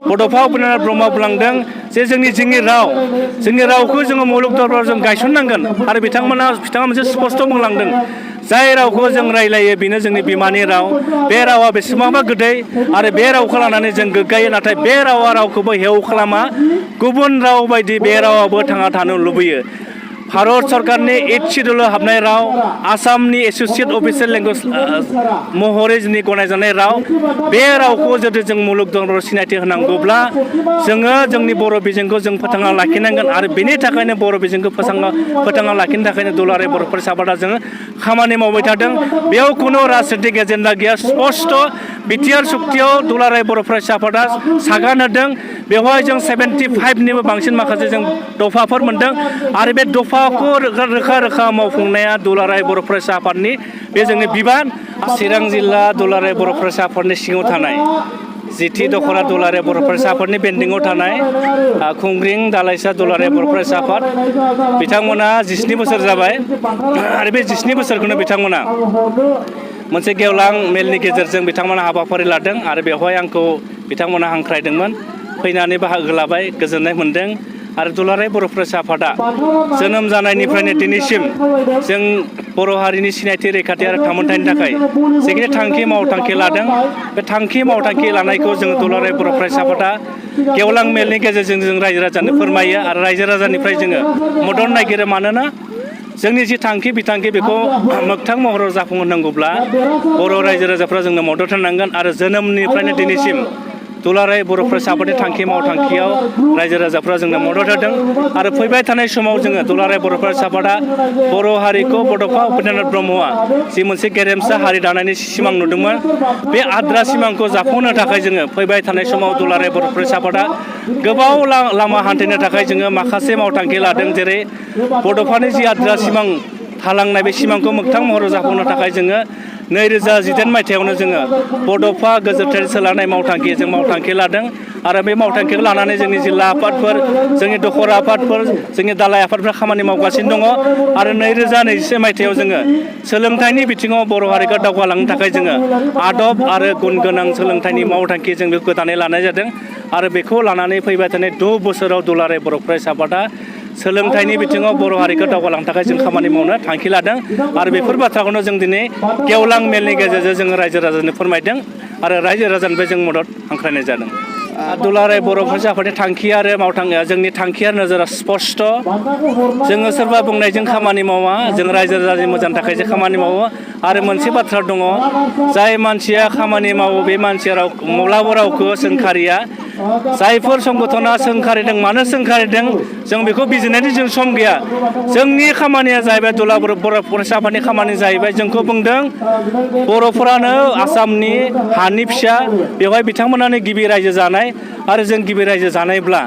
बड'फा उपेन्द्रनाथ ब्रह्मआ बुंलांदों जे जोंनि रावखौ जोङो मुलुग दरबाराव जों गायसननांगोन आरो बिथाङा मोनसे स्पष्ट बुंलांदों जाय रावखौ जों रायलायो बेनो जोंनि बिमानि राव बे रावा बेसेबांबा गोदै आरो बे रावखौ लानानै जों गोग्गायो नाथाय बे रावा रावखौबो हेव खालामा गुबुन राव बायदि बे रावाबो थांना थानो लुबैयो भारत सरकारनि 8 शिड्यूलाव हाबनाय राव आसामनि एसोसिएट अफिसियेल लेंगुवेज महरै जोंनि गनायजानाय राव बे रावखौ जुदि जों मुलुग दरबाराव सिनायथि होनांगौब्ला जोङो जोंनि बर' बिजोंखौ जों फोथांना लाखिनांगोन आरो बेनि थाखायनो बर' बिजोंखौ फोथांना लाखिनो थाखायनो दुलाराय बर' फरायसा आफादा जोङो खामानि मावबाय थादों बेयाव खुनु राजनितिक एजेन्डा गैया स्पष्ट बिटिआर सुक्तियाव दुलाराय बर' फरायसा आफादा सागान होदों बेवहाय जों 75निबो बांसिन माखासे जों दफाफोर मोनदों आरो बे दफाखौ रोखा मावफुंनाया दुलाराय बर' फरायसा आफादनि बे जोंनि बिबान चिरां जिल्ला दुलाराय बर' फरायसा आफादनि सिङाव थानाय जिथि दखरा दुलाराय बर' फरायसा आफादनि बेन्दिङाव थानाय खुंग्रिं दालाइसा दुलाराय बर' फरायसा आफाद बिथांमोना 17 बोसोर जाबाय आरो बे 17 बोसोरखौनो बिथांमोना मोनसे गेवलां मेलनि गेजेरजों बिथांमोना हाबाफारि लादों आरो बेवहाय आंखौ बिथांमोना हांख्रायदोंमोन फैनानै बाहागो लाबाय गोजोननाय मोन्दों आरो दुलाराय बर' फरायसा आफादा जोनोम जानायनिफ्रायनो दिनैसिम जों बर' हारिनि सिनायथि रैखाथि आरो थामोनथायनि थाखाय जेखिनि थांखि मावथांखि लादों बे थांखि मावथांखि लानायखौ जों दुलाराय बर' फरायसा आफादा गेवलां मेलनि गेजेरजों जों रायजो राजानो फोरमायो आरो रायजो राजानिफ्राय जोङो मदद नागिरो मानोना जोंनि जि थांखि बिथांखि बेखौ मोगथां महराव जाफुंहोनांगौब्ला बर' रायजो राजाफ्रा जोंनो मदद होनांगोन आरो जोनोमनिफ्रायनो दिनैसिम दुलाराय बर' फरायसा आफादनि थांखि मावथांखियाव रायजो राजाफ्रा जोंनो मदद होदों आरो फैबाय थानाय समाव जोङो दुलाराय बर' फरायसा आफादा बर' हारिखौ बड'फा उपेन्द्रनाथ ब्रह्मआ जि मोनसे गेरेमसा हारि दानायनि सिमां नुदोंमोन बे आद्रा सिमांखौ जाफुंहोनो थाखाय जोङो फैबाय थानाय समाव दुलाराय बर' फरायसा आफादा गोबाव लामा हान्थिनो थाखाय जोङो माखासे मावथांखि लादों जेरै बड'फानि जि आद्रा सिमां थालांनाय बे सिमांखौ मोगथां महराव जाफुंहोनो थाखाय जोङो 2018 मायथाइयावनो जोङो बड'फा गोजोरथाय सोलायनाय मावथांखि लादों आरो बे मावथांखिखौ लानानै जोंनि जिल्ला आफादफोर जोंनि दखरा आफादफोर जोंनि दालाइ आफादफोरा खामानि मावगासिनो दङ आरो 2021 मायथाइयाव जोङो सोलोंथाइनि बिथिङाव बर' हारिखौ दावगालांनो थाखाय जोङो आदब आरो गुन गोनां सोलोंथाइनि मावथांखि जों बेखौ गोदानै लानाय जादों आरो बेखौ लानानै फैबाय थानाय 6 बोसोराव दुलाराय बर' फरायसा आफादा सोलोंथाइनि बिथिङाव बर' हारिखौ दावगालांनो थाखाय जों खामानि मावनो थांखि लादों आरो बेफोर बाथ्राखौनो जों दिनै गेवलां मेलनि गेजेरजों जोङो रायजो राजानो फोरमायदों आरो रायजो राजानिफ्राय जों मदद हांख्रायनाय जादों दुलाराय बर' फरायसा आफादनि थांखि आरो मावथांखिया जोंनि थांखि आरो नोजोरा स्पष्ट जोङो सोरबा बुंनायजों खामानि मावा जों रायजो राजानि मोजांनि थाखायसो खामानि मावो आरो मोनसे बाथ्रा दङ जाय मानसिया खामानि मावो बे मानसिया माब्लाबा रावखौ सोंखारिया जायफोर संगठना सोंखारिदों मानो सोंखारिदों जों बेखौ बिजिरनायनि जों सम गैया जोंनि खामानिया जाहैबाय दुलाराय बर' फरायसा आफादनि खामानि जाहैबाय जोंखौ बुंदों बर'फोरानो आसामनि हानि फिसा बेवहाय बिथांमोनानो गिबि रायजो जानाय आरो जों गिबि रायजो जानायब्ला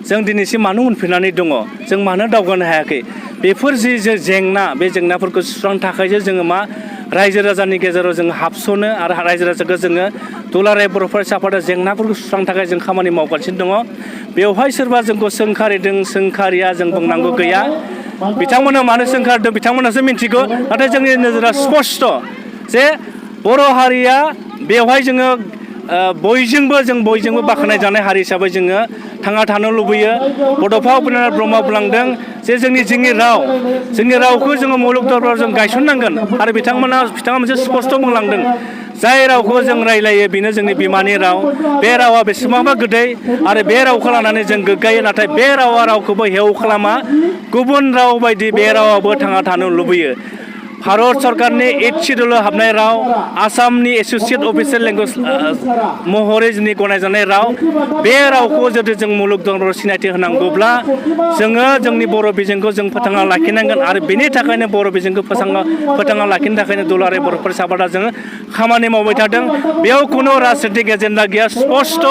जों दिनैसिम मानो उनफिननानै दङ जों मानो दावगानो हायाखै बेफोर जि जेंना बे जेंनाफोरखौ सुस्रांनो थाखायसो जोङो रायजो राजानि गेजेराव जों हाबसनो आरो रायजो राजाखौ जोङो दुलाराय बर' फरायसा आफादा जेंनाफोरखौ सुस्रांनो थाखाय जों खामानि मावगासिनो दङ बेवहाय सोरबा जोंखौ सोंखारिदों सोंखारिया जों बुंनांगौ गैया बिथांमोना मानो सोंखारदों बिथांमोनासो मिन्थिगौ नाथाय जोंनि नोजोरा स्पष्ट जे बर' हारिया बेवहाय जोङो बयजोंबो बाख्नाय जानाय हारि हिसाबै जोङो थांना थानो लुबैयो बड'फा उपेन्द्रनाथ ब्रह्मआ बुंलांदों जे जोंनि रावखौ जोङो मुलुग दरबाराव जों गायसननांगोन आरो बिथाङा मोनसे स्पष्ट बुंलांदों जाय रावखौ जों रायलायो बेनो जोंनि बिमानि राव बे रावा बेसेबांबा गोदै आरो बे रावखौ लानानै जों गोग्गायो नाथाय बे रावा रावखौबो हेव खालामा गुबुन राव बायदि बे रावाबो थांना थानो लुबैयो भारत सरकारनि 8 शिड्यूलाव हाबनाय राव आसामनि एसोसिएट अफिसियेल लेंगुवेज महरै जोंनि गनायजानाय राव बे रावखौ जुदि जों मुलुग दरबाराव सिनायथि होनांगौब्ला जोङो जोंनि बर' बिजोंखौ जों फोथांना लाखिनांगोन आरो बेनि थाखायनो बर' बिजोंखौ फोथांना लाखिनो थाखायनो दुलाराय बर' फरायसा आफादा जोङो खामानि मावबाय थादों बेयाव खुनु राजनितिक एजेन्डा गैया स्पष्ट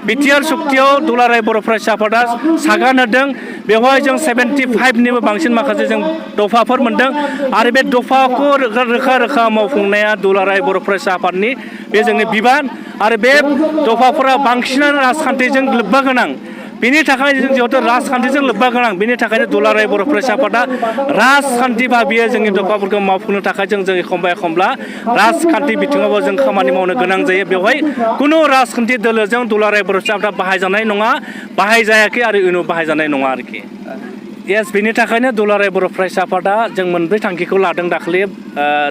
बिटिआर सुक्तियाव दुलाराय बर' फरायसा आफादा सागान होदों बेवहाय जों 75निबो बांसिन माखासे जों दफाफोर मोनदों आरो बे दफाखौ रोखा मावफुंनाया दुलाराय बर' फरायसा आफादनि बे जोंनि बिबान आरो बे दफाफोरा बांसिनानो राजखान्थिजों लोब्बा गोनां बेनि थाखाय जों जिहेतु राजखान्थिजों लोब्बा गोनां बेनि थाखायनो दुलाराय बर' फरायसा आफादा राजखान्थि भाबियै जोंनि दफाफोरखौ मावफुंनो थाखाय जों एखमब्ला राजखान्थि बिथिङावबो जों खामानि मावनो गोनां जायो बेवहाय खुनु राजखान्थि दोलोजों दुलाराय बर' फरायसा आफादा बाहायजानाय नङा बाहायजायाखै आरो इयुनाव बाहायजानाय नङा आरोखि येस बेनि थाखायनो दुलाराय बर' फरायसा आफादा जों मोनब्रै थांखिखौ लादों दाखालि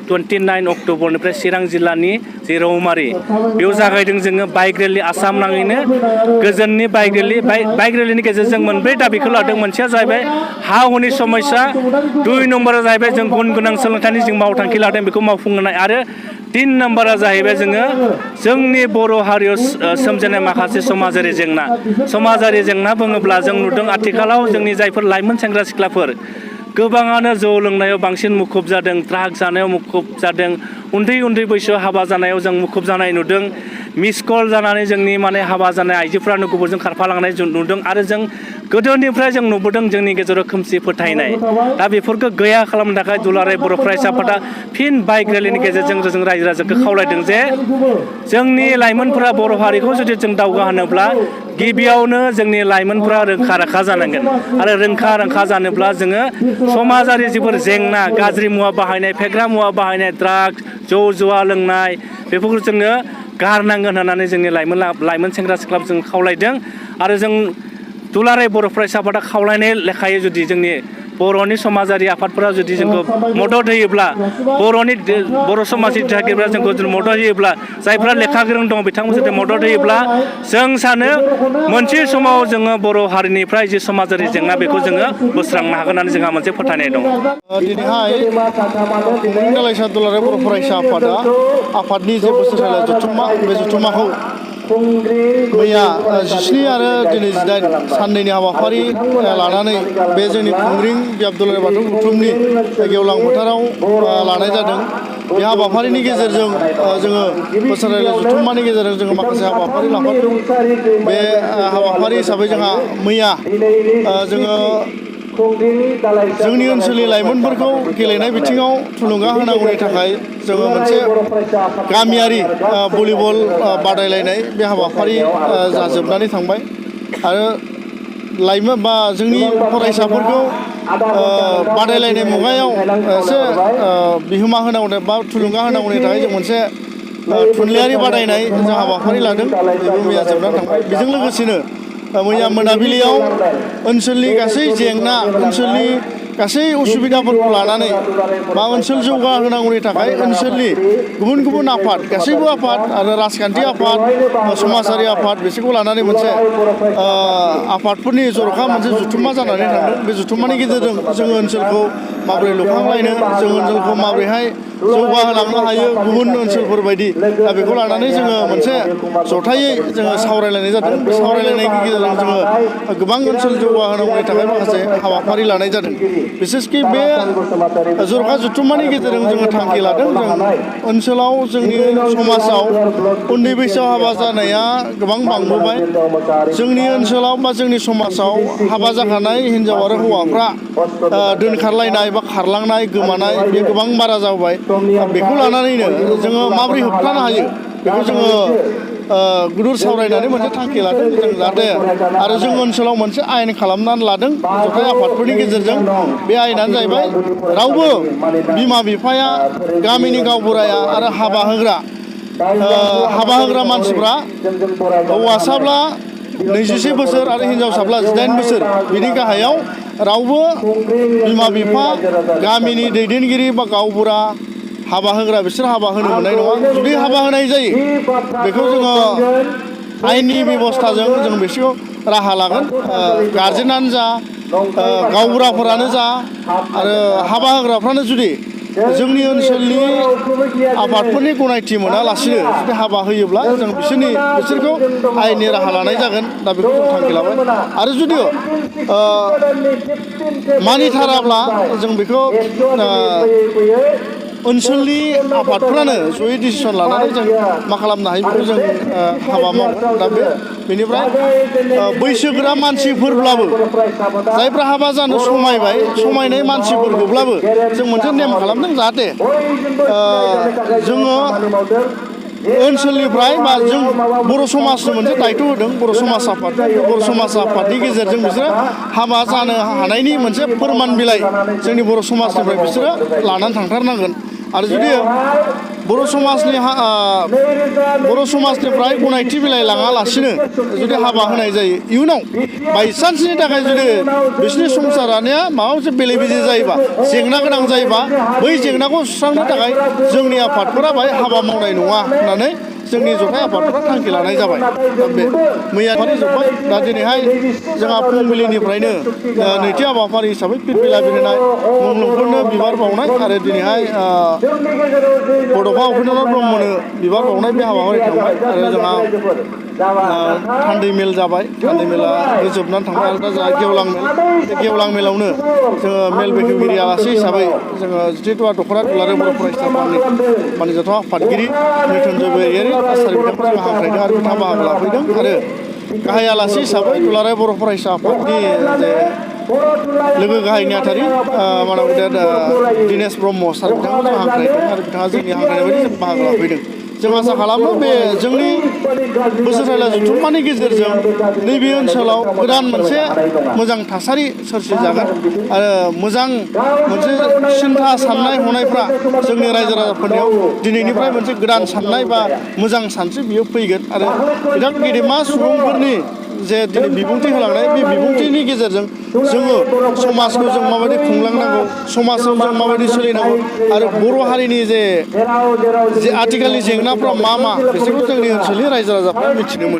29 अक्ट'बरनिफ्राय चिरां जिल्लानि जि रौमारि बेयाव जागायदों जोङो बाइक रेलि आसाम नाङैनो गोजोननि बाइक रेलिनि गेजेरजों मोनब्रै दाबिखौ लादों मोनसेया जाहैबाय हा हुनि समस्या 2 नम्बरा जाहैबाय जों गुन गोनां सोलोंथाइनि जों मावथांखि लादों बेखौ मावफुंनाय आरो 3 नम्बरा जाहैबाय जोङो जोंनि बर' हारियाव सोमजिनाय माखासे समाजारि जेंना बुङोब्ला जों नुदों आथिखालाव जोंनि जायफोर लाइमोन सेंग्रा सिख्लाफोर गोबाङानो जौ लोंनायाव बांसिन मुखुब जादों ड्राग जानायाव मुखुब जादों उन्दै बैसोआव हाबा जानायाव जों मुखुब जानाय नुदों मिस कल जानानै जोंनि हाबा जानाय आइजोफ्रानो गुबुनजों खारफालांनाय नुदों आरो जों गोदोनिफ्राय जों नुबोदों जोंनि गेजेराव खोमसि फोथायनाय दा बेफोरखौ गैया खालामनो थाखाय दुलाराय बर' फरायसा आफादा फिन बाइक रेलिनि गेजेरजों जों रायजो राजाखौ खावलायदों जे जोंनि लाइमोनफोरा बर' हारिखौ जुदि जों दावगाहोनोब्ला गिबियावनो जोंनि लाइमोनफोरा रोंखा राखा जानांगोन आरो रोंखा राखा जानोब्ला जोङो समाजारि जिफोर जेंना गाज्रि मुवा बाहायनाय फेग्रा मुवा बाहायनाय ड्राग्स जौ जुवा लोंनाय बेफोरखौ जोङो गारनांगोन होननानै जोंनि लाइमोन सेंग्रा सिख्लाफोरखौ जों खावलायदों आरो जों दुलाराय बर' फरायसा आफादा खावलायनाय लेखायै जुदि जोंनि बर'नि समाजारि आफादफोरा जुदि जोंखौ मदद होयोब्ला बर' समाजनि दिथागिरिफोरा जोंखौ मदद होयोब्ला जायफ्रा लेखा गोरों दङ बिथांमोन जुदि मदद होयोब्ला जों सानो मोनसे समाव जोङो बर' हारिनिफ्राय जि समाजारि जेंना बेखौ जोङो बोस्रांनो हागोन होननानै जोंहा मोनसे फोथायनाय दङ दिनैहाय दालाइसा दुलाराय बर' फरायसा आफादा आफादनि जे बोसोरसालियाव जथुम्मा बे जथुम्माखौ मैया 17 आरो दिनै 18 साननैनि हाबाफारि लानानै बे जोंनि खुंग्रिं बियाब दुलाराय बाथौ गौथुमनि गेवलां फोथाराव लानाय जादों बे हाबाफारिनि गेजेरजों जोङो बोसोरारि जथुम्मानि गेजेरजों जोङो माखासे हाबाफारि लाफादों बे हाबाफारि हिसाबै जोंहा मैया जोङो जोंनि ओनसोलनि लाइमोनफोरखौ गेलेनाय बिथिङाव थुलुंगा होनांगौनि थाखाय जोङो मोनसे गामियारि भलिबल बादायलायनाय बे हाबाफारि जाजोबनानै थांबाय आरो लाइमोन बा जोंनि फरायसाफोरखौ बादायलायनाय मुगायाव एसे बिहोमा होनांगौ बा थुलुंगा होनांगौनि थाखाय जों मोनसे थुनलाइयारि बादायनाय जों हाबाफारि लादों बेबो मैया जोबनानै थांबाय बेजों लोगोसेनो मैया मोनाबिलियाव ओनसोलनि गासै जेंना ओनसोलनि गासै उसुबिदाफोरखौ लानानै बा ओनसोल जौगाहोनांगौनि थाखाय ओनसोलनि गुबुन गुबुन आफाद गासैबो आफाद आरो राजखान्थि आफाद समाजारि आफाद बिसोरखौ लानानै मोनसे आफादफोरनि जर'खा मोनसे जुथुम्मा जानानै थांदों बे जुथुम्मानि गेजेरजों जोङो ओनसोलखौ माबोरै लुखांलायनो जों ओनसोलखौ माबोरैहाय जौगाहोलांनो हायो गुबुन ओनसोलफोर बायदि दा बेखौ लानानै जोङो मोनसे जथायै जोङो सावरायलायनाय जादों बे सावरायलायनायनि गेजेरजों जोङो गोबां ओनसोल जौगाहोनांगौनि थाखाय माखासे हाबाफारि लानाय जादों बिसेसकि बे जर'खा जुथुम्मानि गेजेरजों जोङो थांखि लादों जों ओनसोलाव जोंनि समाजाव उन्दै बैसोआव हाबा जानाया गोबां बांबोबाय जोंनि ओनसोलाव बा जोंनि समाजाव हाबा जाखानाय हिन्जाव आरो हौवाफ्रा दोनखारलायनाय बा खारलांनाय गोमानाय बे गोबां बारा जाबाय बेखौ लानानैनो जोङो माबोरै होबथानो हायो बेखौ जोङो गुदुर सावरायनानै मोनसे थांखि लादों जों जाहाथे आरो जों ओनसोलाव मोनसे आयेन खालामनानै लादों जथाय आफादफोरनि गेजेरजों बे आयेनानो जाहैबाय रावबो बिमा बिफाया गामिनि गावबुराया आरो हाबा होग्रा मानसिफ्रा हौवासाब्ला 21 बोसोर आरो हिन्जावसाब्ला 18 बोसोर बिनि गाहायाव रावबो बिमा बिफा गामिनि दैदेनगिरि बा गावबुरा हाबा होग्रा बिसोर हाबा होनो मोननाय नङा जुदि हाबा होनाय जायो बेखौ जोङो आयेननि बेब'स्थाजों जों बिसोरखौ राहा लागोन गार्जेनानो जा गावबुराफोरानो जा आरो हाबा होग्राफ्रानो जुदि जोंनि ओनसोलनि आफादफोरनि गनायथि मोनालासिनो जुदि हाबा होयोब्ला जों बिसोरखौ आयेननि राहा लानाय जागोन दा बेखौ जों थांखि लाबाय आरो जुदि मानिथाराब्ला जों बेखौ ओनसोलनि आफादफ्रानो जयै डिसिसन लानानै जों मा खालामनो हायो बेखौ जों हाबा मावगोन दा बेनिफ्राय बैसोगोरा मानसिफोरब्लाबो जायफ्रा हाबा जानो समायनाय मानसिफोरखौब्लाबो जों मोनसे नेम खालामदों जाहाथे जोङो ओनसोलनिफ्राय बा जों बर' समाजनो मोनसे दायथ' होदों बर' समाज आफाद बर' समाज आफादनि गेजेरजों बिसोरो हाबा जानो हानायनि मोनसे फोरमान बिलाइ जोंनि बर' समाजनिफ्राय बिसोरो लानानै थांथारनांगोन आरो जुदि बर' समाजनिफ्राय गनायथि बिलाइ लाङालासिनो जुदि हाबा होनाय जायो इयुनाव बायसान्सनि थाखाय जुदि बिसोरनि संसार जानाया माबा मोनसे बेले बेजे जायोबा जेंना गोनां जायोबा बै जेंनाखौ सुस्रांनो थाखाय जोंनि आफादफोरा बाहाय हाबा मावनाय नङा होननानै जोंनि जथाय आफादफोरा थांखि लानाय जाबाय दा बे मैया जोब्बाय दा दिनैहाय जोंहा फुंबिलिनिफ्रायनो नैथि हाबाफारि हिसाबै फिरफिला बिरहोनाय मुंख्लंफोरनो बिबार बावनाय आरो दिनैहाय बड'फा उपेन्द्रनाथ ब्रह्मनो बिबार बावनाय बे हाबाफारि थांबाय आरो जोंहा थान्दै मेल जाबाय थान्दै मेला जोबनानै थांबाय आरो दा जोंहा गेवलां मेल बे गेवलां मेलावनो जोङो मेल बेखेवगिरि आलासि हिसाबै जोङो जिथुवा दख'रा दुलाराय बर' फरायसा आफादनि मानिजाथाव आफादगिरि निथनजय बरगयारि आसारि बिथांखौ जोङो हांख्रायदों आरो बिथाङा बाहागो लाफैदों आरो गाहाय आलासि हिसाबै दुलाराय बर' फरायसा आफादनि जे लोगो गाहाय नेहाथारि मानब दिनेश ब्रह्म सार बिथांखौ जों हांख्रायदों आरो बिथाङा जोंनि हांख्रायनाय बायदि जों बाहागो लाफैदों जों आसा खालामो बे जोंनि बोसोरसालिया जथुम्मानि गेजेरजों नैबे ओनसोलाव गोदान मोनसे मोजां थासारि सोरजिजागोन आरो मोजां मोनसे सिन्था साननाय हनायफ्रा जोंनि रायजो राजाफोरनियाव दिनैनिफ्राय मोनसे गोदान साननाय बा मोजां सानस्रि बियो फैगोन आरो बिथां गेदेमा सुबुंफोरनि जे दिनै बिबुंथि होलांनाय बे बिबुंथिनि गेजेरजों जोङो समाजखौ जों माबायदि खुंलांनांगौ समाजाव जों माबायदि सोलिनांगौ आरो बर' हारिनि जे आथिखालनि जेंनाफ्रा मा बिसोरखौ जोंनि ओनसोलनि रायजो राजाफ्रा मिथिनो मोनो